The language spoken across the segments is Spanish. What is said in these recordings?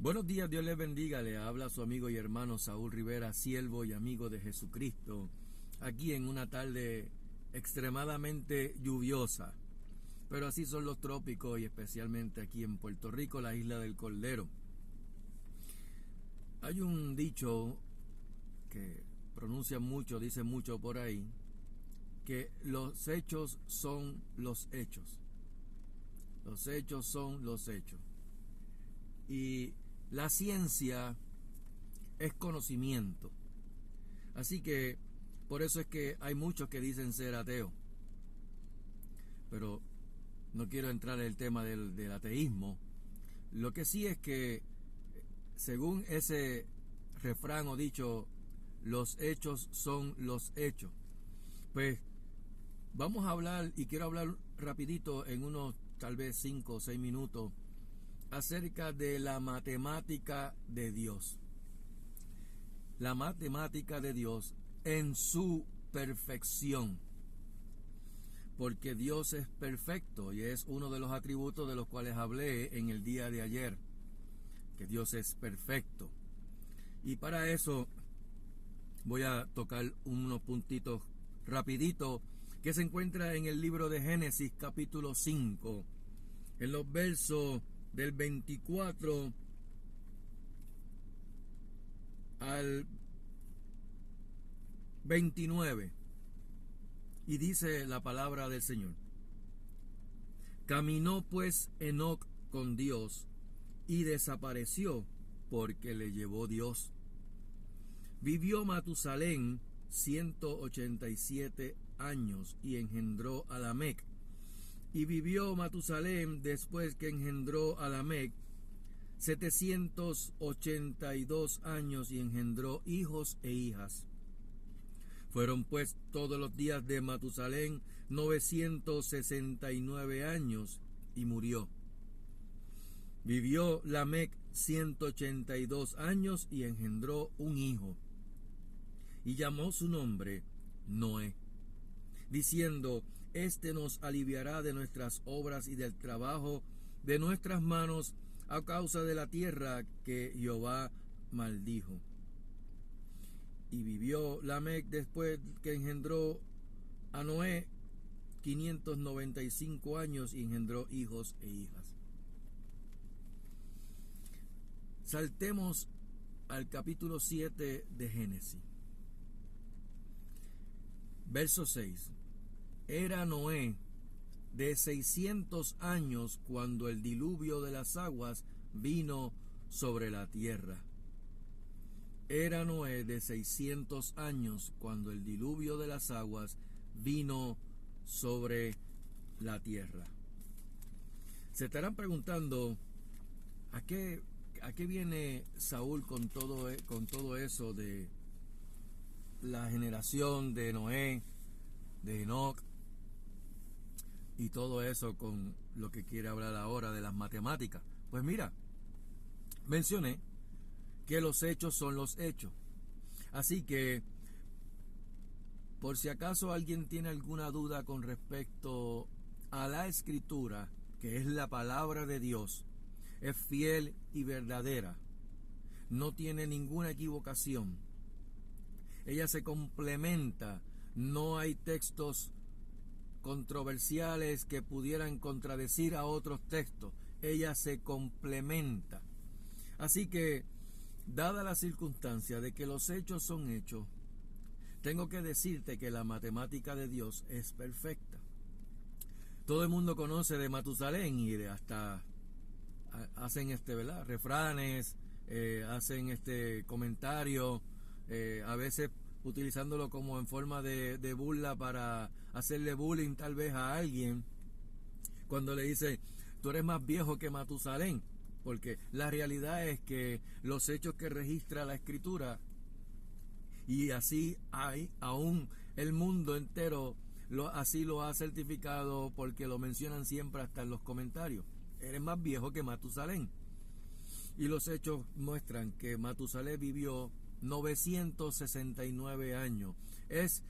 Buenos días, Dios les bendiga. Le habla su amigo y hermano Saúl Rivera, siervo y amigo de Jesucristo, aquí en una tarde extremadamente lluviosa. Pero así son los trópicos y especialmente aquí en Puerto Rico, la isla del Cordero. Hay un dicho que pronuncian mucho, dicen mucho por ahí, que los hechos son los hechos. Los hechos son los hechos. Y la ciencia es conocimiento. Así que por eso es que hay muchos que dicen ser ateos. Pero no quiero entrar en el tema del ateísmo. Lo que sí es que, según ese refrán o dicho, los hechos son los hechos. Pues vamos a hablar, y quiero hablar rapidito en unos tal vez 5 o 6 minutos, acerca de la matemática de Dios. La matemática de Dios en su perfección. Porque Dios es perfecto y es uno de los atributos de los cuales hablé en el día de ayer. Que Dios es perfecto. Y para eso voy a tocar unos puntitos rapidito que se encuentra en el libro de Génesis capítulo 5, en los versos del 24 al 29. Y dice la palabra del Señor: Caminó pues Enoc con Dios y desapareció porque le llevó Dios. Vivió Matusalén 187 años y engendró a Lamec. Y vivió Matusalén, después que engendró a Lamec, 782 años y engendró hijos e hijas. Fueron pues todos los días de Matusalén 969 años y murió. Vivió Lamec 182 años y engendró un hijo. Y llamó su nombre Noé, diciendo: Este nos aliviará de nuestras obras y del trabajo de nuestras manos a causa de la tierra que Jehová maldijo. Y vivió Lamec después que engendró a Noé 595 años y engendró hijos e hijas. Saltemos al capítulo 7 de Génesis. Verso 6. Era Noé de 600 años cuando el diluvio de las aguas vino sobre la tierra. Era Noé de 600 años cuando el diluvio de las aguas vino sobre la tierra. Se estarán preguntando, ¿a qué viene Saúl con todo eso de la generación de Noé, de Enoc, y todo eso con lo que quiere hablar ahora de las matemáticas? Pues mira, mencioné que los hechos son los hechos. Así que, por si acaso alguien tiene alguna duda con respecto a la Escritura, que es la palabra de Dios, es fiel y verdadera, no tiene ninguna equivocación. Ella se complementa, no hay textos controversiales que pudieran contradecir a otros textos. Ella se complementa. Así que, dada la circunstancia de que los hechos son hechos, tengo que decirte que la matemática de Dios es perfecta. Todo el mundo conoce de Matusalén y hasta hacen ¿verdad? Refranes, hacen comentarios, a veces utilizándolo como en forma de burla para hacerle bullying tal vez a alguien, cuando le dice: tú eres más viejo que Matusalén. Porque la realidad es que los hechos que registra la Escritura, y así hay, aún el mundo entero así lo ha certificado, porque lo mencionan siempre hasta en los comentarios: eres más viejo que Matusalén. Y los hechos muestran que Matusalén vivió 969 años. Es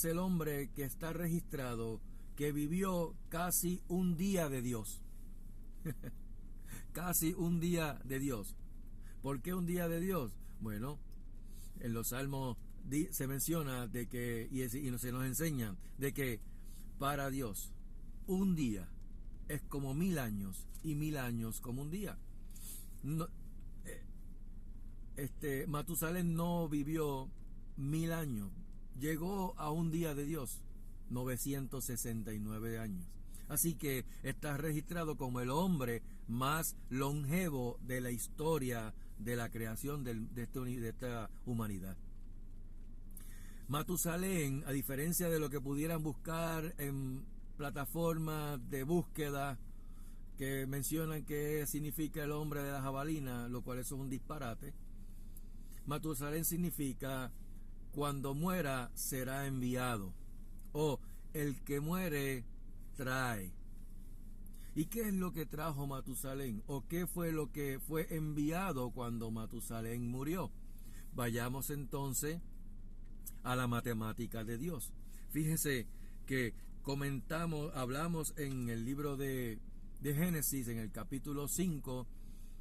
el hombre que está registrado que vivió casi un día de Dios. Casi un día de Dios. ¿Por qué un día de Dios? Bueno, en los Salmos se menciona de que, y se nos enseña de que para Dios un día es como 1000 años y 1000 años como un día. No, Matusalén no vivió 1000 años, llegó a un día de Dios, 969 años. Así que está registrado como el hombre más longevo de la historia de la creación de esta humanidad. Matusalén, a diferencia de lo que pudieran buscar en plataformas de búsqueda que mencionan que significa el hombre de la jabalina, lo cual eso es un disparate, Matusalén significa cuando muera será enviado, o el que muere trae. ¿Y qué es lo que trajo Matusalén? ¿O qué fue lo que fue enviado cuando Matusalén murió? Vayamos entonces a la matemática de Dios. Fíjense que hablamos en el libro de Génesis, en el capítulo 5,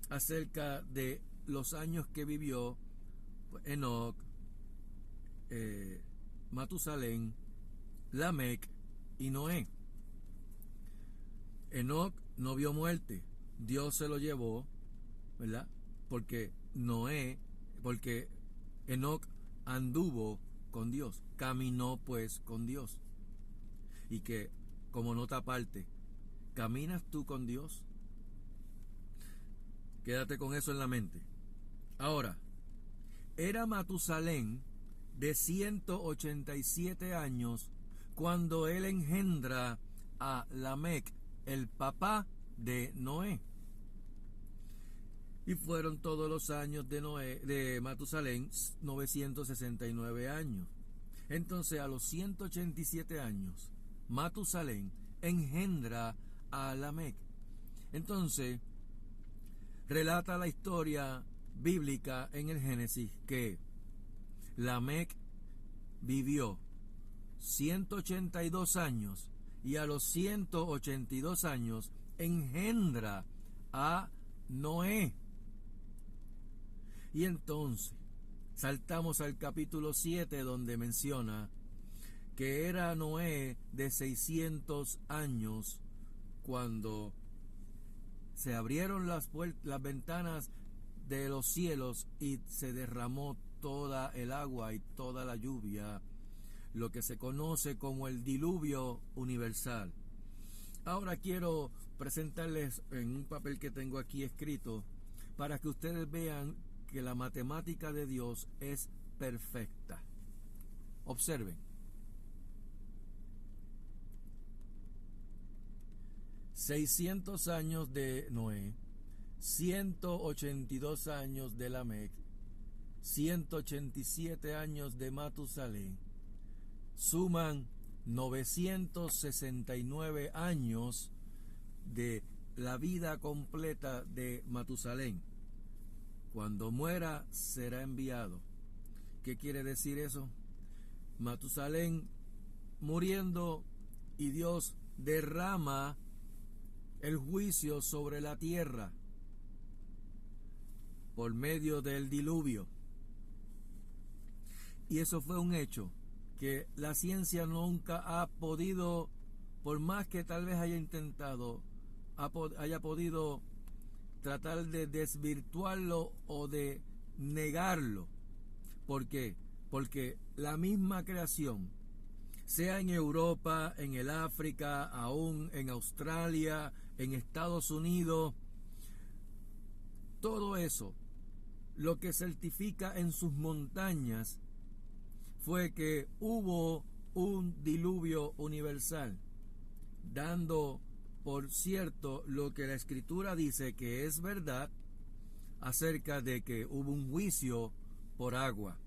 acerca de los años que vivió Enoc, Matusalén, Lamec y Noé. Enoc no vio muerte, Dios se lo llevó, ¿verdad? Porque Enoc anduvo con Dios, caminó pues con Dios. Y que, como nota aparte, ¿caminas tú con Dios? Quédate con eso en la mente. Ahora, era Matusalén de 187 años cuando él engendra a Lamec, el papá de Noé. Y fueron todos los años de Matusalén 969 años. Entonces, a los 187 años, Matusalén engendra a Lamec. Entonces, relata la historia bíblica en el Génesis que Lamec vivió 182 años y a los 182 años engendra a Noé. Y entonces saltamos al capítulo 7, donde menciona que era Noé de 600 años cuando se abrieron las ventanas de los cielos y se derramó toda el agua y toda la lluvia, lo que se conoce como el diluvio universal. Ahora quiero presentarles en un papel que tengo aquí escrito para que ustedes vean que la matemática de Dios es perfecta. Observen. 600 años de Noé, 182 años de Lamec, 187 años de Matusalén, suman 969 años de la vida completa de Matusalén. Cuando muera será enviado. ¿Qué quiere decir eso? Matusalén muriendo y Dios derrama el juicio sobre la tierra por medio del diluvio. Y eso fue un hecho que la ciencia nunca ha podido, por más que tal vez haya intentado, haya podido tratar de desvirtuarlo o de negarlo. ¿Por qué? Porque la misma creación, sea en Europa, en el África, aún en Australia, en Estados Unidos, todo eso, lo que certifica en sus montañas fue que hubo un diluvio universal, dando por cierto lo que la Escritura dice que es verdad acerca de que hubo un juicio por agua.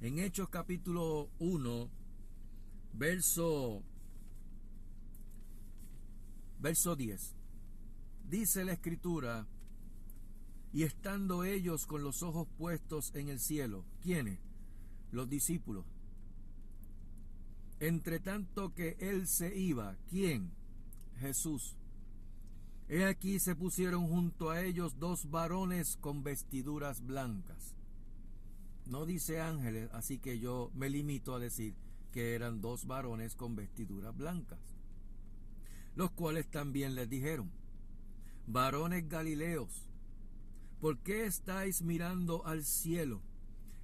En Hechos capítulo 1, verso 10, dice la Escritura: y estando ellos con los ojos puestos en el cielo. ¿Quiénes? Los discípulos. Entre tanto que él se iba, ¿quién? Jesús. He aquí se pusieron junto a ellos 2 varones con vestiduras blancas. No dice ángeles, así que yo me limito a decir que eran 2 varones con vestiduras blancas, los cuales también les dijeron: varones Galileos, ¿por qué estáis mirando al cielo?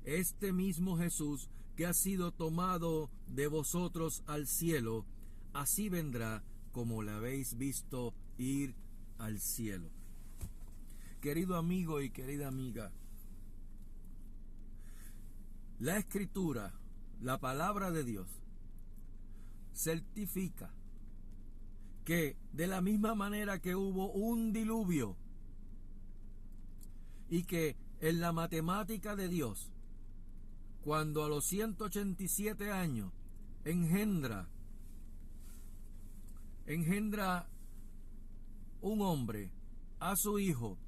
Este mismo Jesús que ha sido tomado de vosotros al cielo, así vendrá como le habéis visto ir al cielo. Querido amigo y querida amiga, la Escritura, la palabra de Dios, certifica que de la misma manera que hubo un diluvio y que en la matemática de Dios, cuando a los 187 años engendra un hombre a su hijo,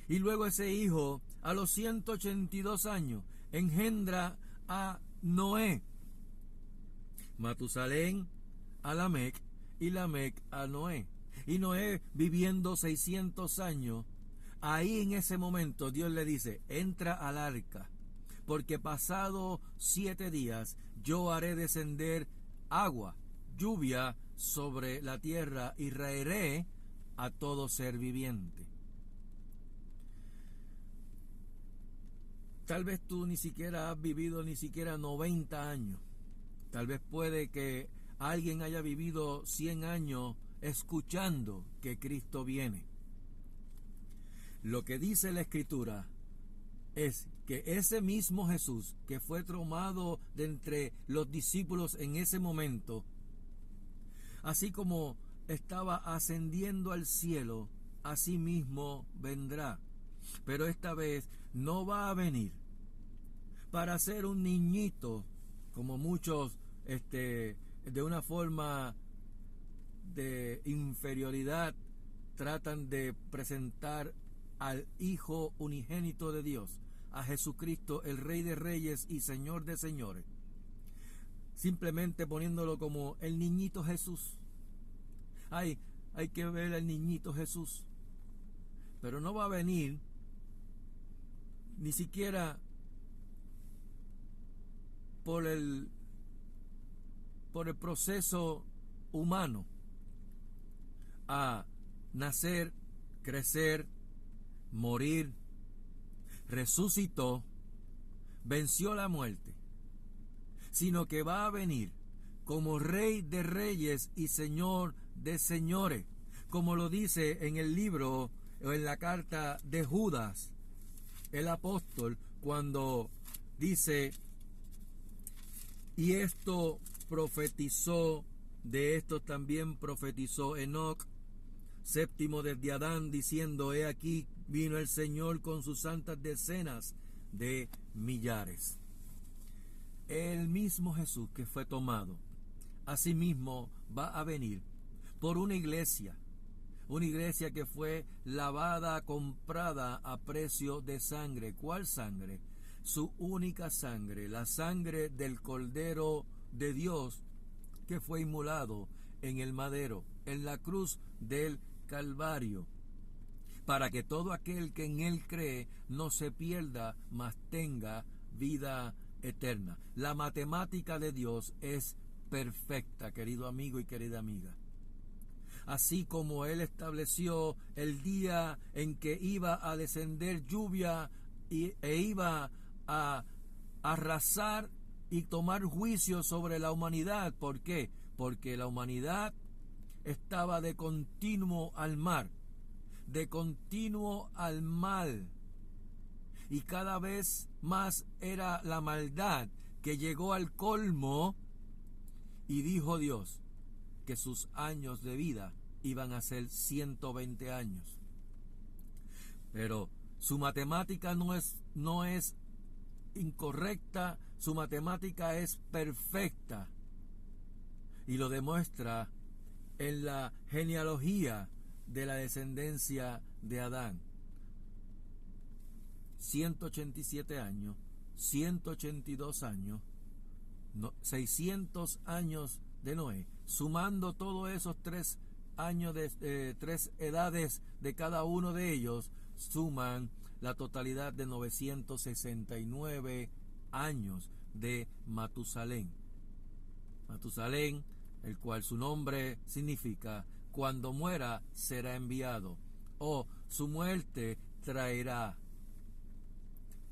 y luego ese hijo a los 182 años engendra a Noé, Matusalén a Lamec y Lamec a Noé, y Noé viviendo 600 años, ahí en ese momento Dios le dice: entra al arca, porque pasado 7 días yo haré descender agua, lluvia sobre la tierra, y raeré a todo ser viviente. Tal vez tú ni siquiera has vivido ni siquiera 90 años. Tal vez puede que alguien haya vivido 100 años escuchando que Cristo viene. Lo que dice la Escritura es que ese mismo Jesús que fue tomado de entre los discípulos en ese momento, así como estaba ascendiendo al cielo, así mismo vendrá. Pero esta vez no va a venir para ser un niñito, como muchos de una forma de inferioridad tratan de presentar al Hijo unigénito de Dios, a Jesucristo, el Rey de Reyes y Señor de Señores, simplemente poniéndolo como el niñito Jesús. Hay que ver al niñito Jesús, pero no va a venir ni siquiera por el proceso humano a nacer, crecer, morir, resucitó, venció la muerte, sino que va a venir como Rey de Reyes y Señor de Señores, como lo dice en el libro o en la carta de Judas, el apóstol, cuando dice: y esto profetizó, de esto también profetizó Enoc, séptimo desde Adán, diciendo: he aquí vino el Señor con sus santas decenas de millares. El mismo Jesús que fue tomado, asimismo va a venir por una iglesia que fue lavada, comprada a precio de sangre. ¿Cuál sangre? Su única sangre, la sangre del Cordero de Dios que fue inmolado en el madero, en la cruz del Calvario, para que todo aquel que en él cree no se pierda, mas tenga vida eterna. La matemática de Dios es perfecta, querido amigo y querida amiga. Así como Él estableció el día en que iba a descender lluvia e iba a arrasar y tomar juicio sobre la humanidad. ¿Por qué? Porque la humanidad estaba de continuo al mar, de continuo al mal, y cada vez más era la maldad, que llegó al colmo, y dijo Dios que sus años de vida iban a ser 120 años. Pero su matemática no es incorrecta, su matemática es perfecta, y lo demuestra en la genealogía de la descendencia de Adán. 187 años, 182 años, 600 años de Noé, sumando todos esos 3 años de 3 edades de cada uno de ellos suman la totalidad de 969 años de Matusalén. Matusalén, el cual su nombre significa cuando muera será enviado, o su muerte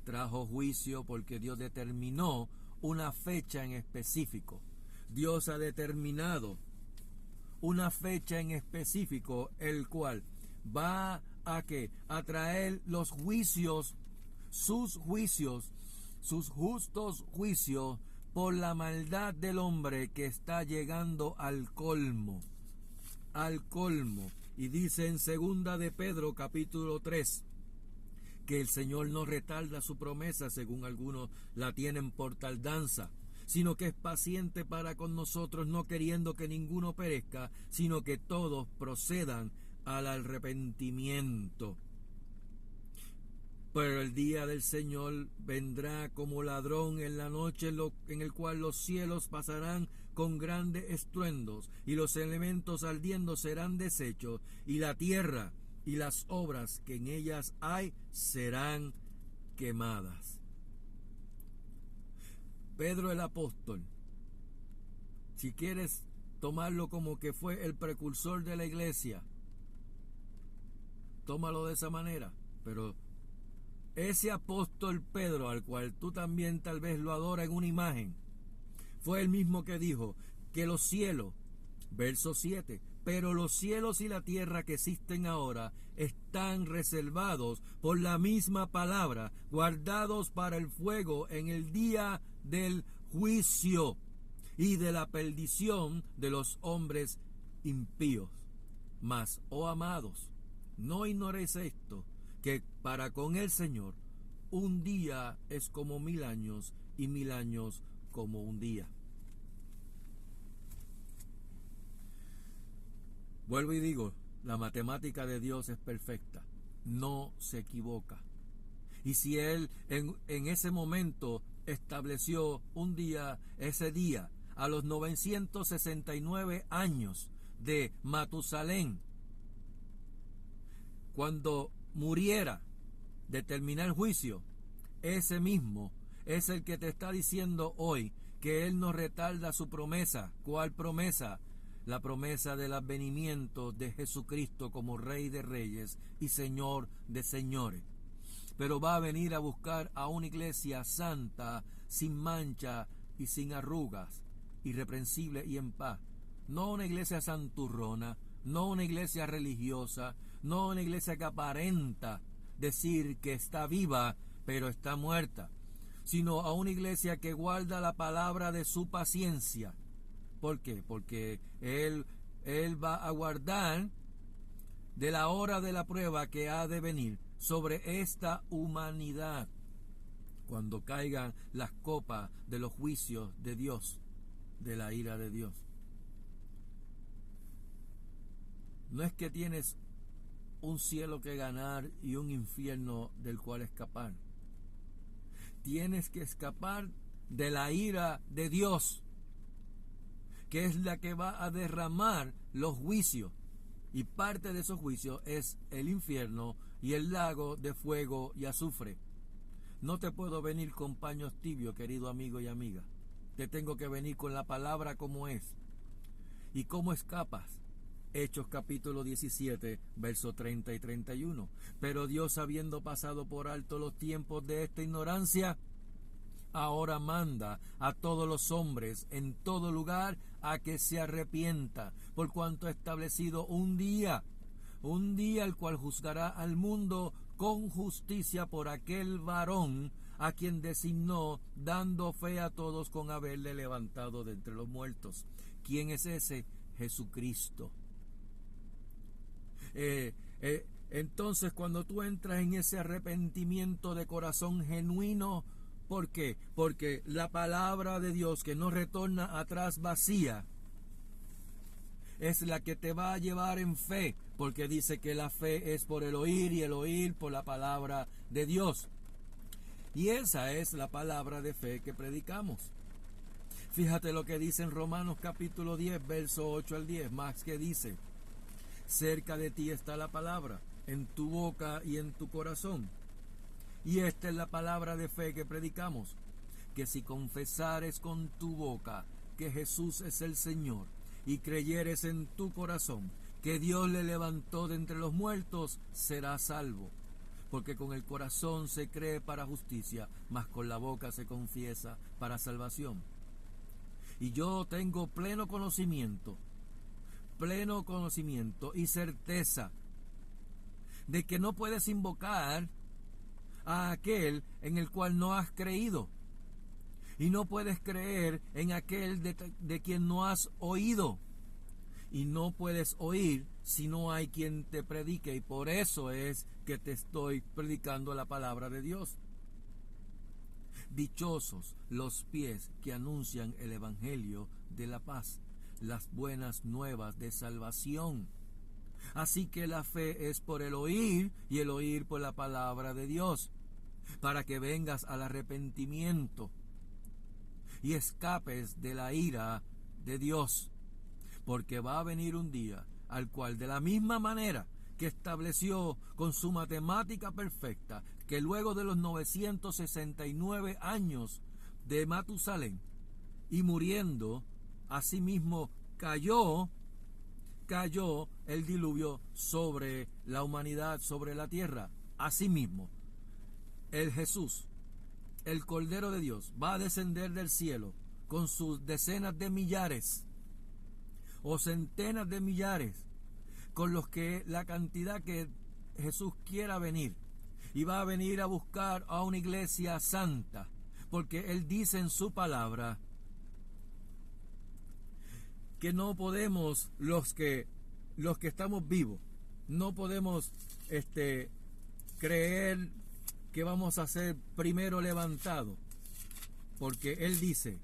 trajo juicio, porque Dios determinó una fecha en específico. Dios ha determinado una fecha en específico, el cual va a traer los juicios, sus justos juicios por la maldad del hombre que está llegando al colmo. Y dice en 2 de Pedro capítulo 3 que el Señor no retarda su promesa, según algunos la tienen por tardanza, sino que es paciente para con nosotros, no queriendo que ninguno perezca, sino que todos procedan al arrepentimiento. Pero el día del Señor vendrá como ladrón en la noche, en el cual los cielos pasarán con grandes estruendos, y los elementos ardiendo serán deshechos, y la tierra y las obras que en ellas hay serán quemadas. Pedro el apóstol, si quieres tomarlo como que fue el precursor de la iglesia, tómalo de esa manera, pero ese apóstol Pedro, al cual tú también tal vez lo adoras en una imagen, fue el mismo que dijo que los cielos, verso 7, pero los cielos y la tierra que existen ahora están reservados por la misma palabra, guardados para el fuego en el día del juicio y de la perdición de los hombres impíos. Mas, oh amados, no ignoréis esto, que para con el Señor un día es como 1000 años y 1000 años como un día. Vuelvo y digo, la matemática de Dios es perfecta, no se equivoca. Y si Él en ese momento estableció un día, ese día, a los 969 años de Matusalén, cuando muriera de terminar el juicio, ese mismo es el que te está diciendo hoy que Él no retarda su promesa. ¿Cuál promesa? La promesa del advenimiento de Jesucristo como Rey de Reyes y Señor de Señores. Pero va a venir a buscar a una iglesia santa, sin mancha y sin arrugas, irreprensible y en paz. No una iglesia santurrona, no una iglesia religiosa, no una iglesia que aparenta decir que está viva, pero está muerta, sino a una iglesia que guarda la palabra de su paciencia. ¿Por qué? Porque Él va a guardar de la hora de la prueba que ha de venir sobre esta humanidad, cuando caigan las copas de los juicios de Dios, de la ira de Dios. No es que tienes un cielo que ganar y un infierno del cual escapar. Tienes que escapar de la ira de Dios, que es la que va a derramar los juicios. Y parte de esos juicios es el infierno y el lago de fuego y azufre. No te puedo venir con paños tibios, querido amigo y amiga. Te tengo que venir con la palabra como es. ¿Y cómo escapas? Hechos capítulo 17, versos 30 y 31. Pero Dios, habiendo pasado por alto los tiempos de esta ignorancia, ahora manda a todos los hombres en todo lugar a que se arrepienta, por cuanto ha establecido un día el cual juzgará al mundo con justicia por aquel varón a quien designó, dando fe a todos con haberle levantado de entre los muertos. ¿Quién es ese? Jesucristo. Entonces, cuando tú entras en ese arrepentimiento de corazón genuino, ¿por qué? Porque la palabra de Dios, que no retorna atrás vacía, es la que te va a llevar en fe, porque dice que la fe es por el oír y el oír por la palabra de Dios. Y esa es la palabra de fe que predicamos. Fíjate lo que dice en Romanos capítulo 10, verso 8 al 10, más que dice: Cerca de ti está la palabra, en tu boca y en tu corazón. Y esta es la palabra de fe que predicamos, que si confesares con tu boca que Jesús es el Señor y creyeres en tu corazón que Dios le levantó de entre los muertos, serás salvo. Porque con el corazón se cree para justicia, mas con la boca se confiesa para salvación. Y yo tengo pleno conocimiento y certeza de que no puedes invocar a aquel en el cual no has creído, y no puedes creer en aquel de quien no has oído, y no puedes oír si no hay quien te predique, y por eso es que te estoy predicando la palabra de Dios. Dichosos los pies que anuncian el evangelio de la paz, las buenas nuevas de salvación. Así que la fe es por el oír, y el oír por la palabra de Dios, para que vengas al arrepentimiento y escapes de la ira de Dios, porque va a venir un día al cual, de la misma manera que estableció con su matemática perfecta que luego de los 969 años de Matusalén y muriendo, asimismo cayó el diluvio sobre la humanidad, sobre la tierra. Asimismo, el Jesús, el Cordero de Dios, va a descender del cielo con sus decenas de millares o centenas de millares, con los que la cantidad que Jesús quiera venir, y va a venir a buscar a una iglesia santa, porque Él dice en su palabra que no podemos, los que estamos vivos, no podemos creer que vamos a ser primero levantados, porque Él dice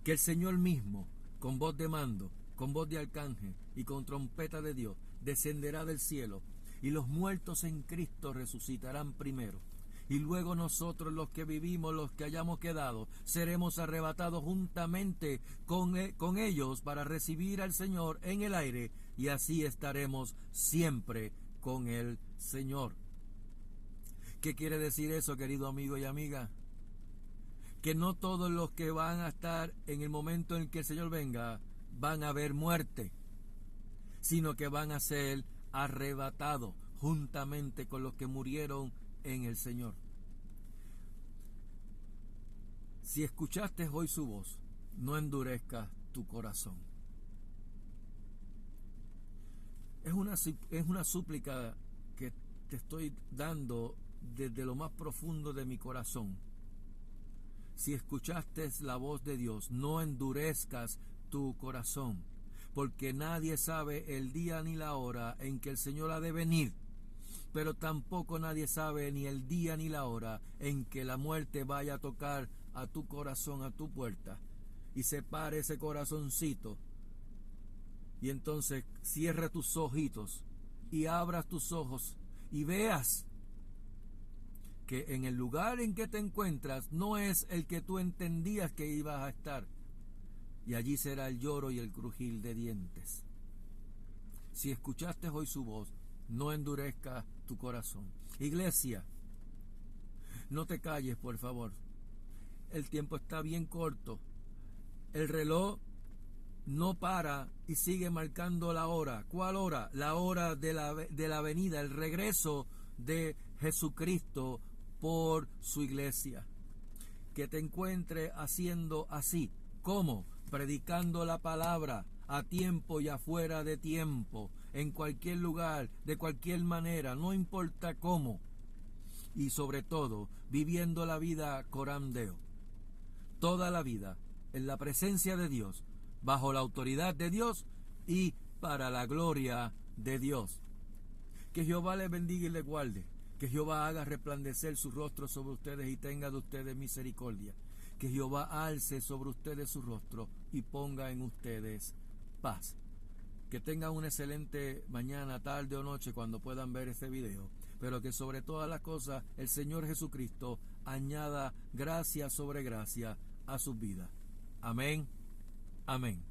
que el Señor mismo, con voz de mando, con voz de arcángel y con trompeta de Dios, descenderá del cielo, y los muertos en Cristo resucitarán primero. Y luego nosotros, los que vivimos, los que hayamos quedado, seremos arrebatados juntamente con ellos para recibir al Señor en el aire, y así estaremos siempre con el Señor. ¿Qué quiere decir eso, querido amigo y amiga? Que no todos los que van a estar en el momento en que el Señor venga van a ver muerte, sino que van a ser arrebatados juntamente con los que murieron en el Señor. Si escuchaste hoy su voz, no endurezcas tu corazón. Es una súplica que te estoy dando desde lo más profundo de mi corazón. Si escuchaste la voz de Dios, no endurezcas tu corazón, porque nadie sabe el día ni la hora en que el Señor ha de venir, pero tampoco nadie sabe ni el día ni la hora en que la muerte vaya a tocar a tu corazón, a tu puerta, y separe ese corazoncito, y entonces cierra tus ojitos y abras tus ojos y veas que en el lugar en que te encuentras no es el que tú entendías que ibas a estar, y allí será el lloro y el crujir de dientes. Si escuchaste hoy su voz, no endurezcas tu corazón. Iglesia, no te calles, por favor. El tiempo está bien corto. El reloj no para y sigue marcando la hora. ¿Cuál hora? La hora de la venida, el regreso de Jesucristo por su iglesia. Que te encuentre haciendo así. ¿Cómo? Predicando la palabra a tiempo y afuera de tiempo, en cualquier lugar, de cualquier manera, no importa cómo. Y sobre todo, viviendo la vida coram Deo. Toda la vida en la presencia de Dios, bajo la autoridad de Dios y para la gloria de Dios. Que Jehová les bendiga y les guarde. Que Jehová haga resplandecer su rostro sobre ustedes y tenga de ustedes misericordia. Que Jehová alce sobre ustedes su rostro y ponga en ustedes paz. Que tengan una excelente mañana, tarde o noche cuando puedan ver este video. Pero que sobre todas las cosas el Señor Jesucristo añada gracia sobre gracia a sus vidas. Amén. Amén.